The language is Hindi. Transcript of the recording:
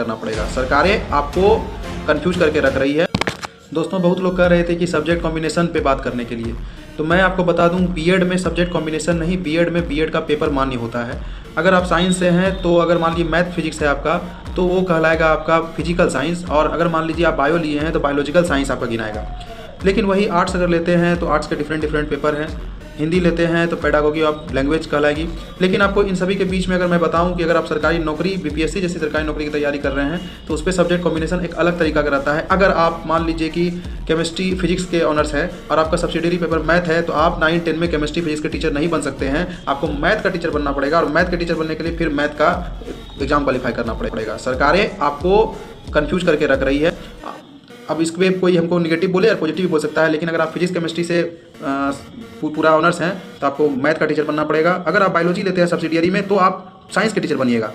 करना पड़ेगा। सरकारें आपको कंफ्यूज करके रख रही है। दोस्तों, बहुत लोग कह रहे थे कि सब्जेक्ट कॉम्बिनेशन पे बात करने के लिए, तो मैं आपको बता दूं, बीएड में सब्जेक्ट कॉम्बिनेशन नहीं, बीएड में बीएड का पेपर मान्य होता है। अगर आप साइंस से हैं तो अगर मान लीजिए मैथ फिजिक्स है आपका, तो वो कहलाएगा आपका फिजिकल साइंस, और अगर मान लीजिए आप बायो लिए हैं तो बायोलॉजिकल साइंस आपका गिनाएगा। लेकिन वही आर्ट्स अगर लेते हैं तो आर्ट्स के डिफरेंट पेपर हैं। हिंदी लेते हैं तो पेडागोगी ऑफ लैंग्वेज कहलाएगी। लेकिन आपको इन सभी के बीच में अगर मैं बताऊं कि अगर आप सरकारी नौकरी, बीपीएससी जैसी सरकारी नौकरी की तैयारी कर रहे हैं तो उस पर सब्जेक्ट कॉम्बिनेशन एक अलग तरीका का रहता है। अगर आप मान लीजिए कि केमिस्ट्री फिजिक्स के ऑनर्स है और आपका सब्सिडरी पेपर मैथ है, तो आप 9-10 में केमिस्ट्री फिजिक्स के टीचर नहीं बन सकते हैं, आपको मैथ का टीचर बनना पड़ेगा, और मैथ के टीचर बनने के लिए फिर मैथ का एग्जाम क्वालिफाई करना पड़ेगा। सरकारें आपको कन्फ्यूज करके रख रही है। अब इस पर कोई हमको निगेटिव बोले और पॉजिटिव भी बोल सकता है, लेकिन अगर आप फिजिक्स केमिस्ट्री से पूरा ऑनर्स हैं तो आपको मैथ का टीचर बनना पड़ेगा। अगर आप बायोलॉजी लेते हैं सब्सिडियरी में तो आप साइंस के टीचर बनिएगा।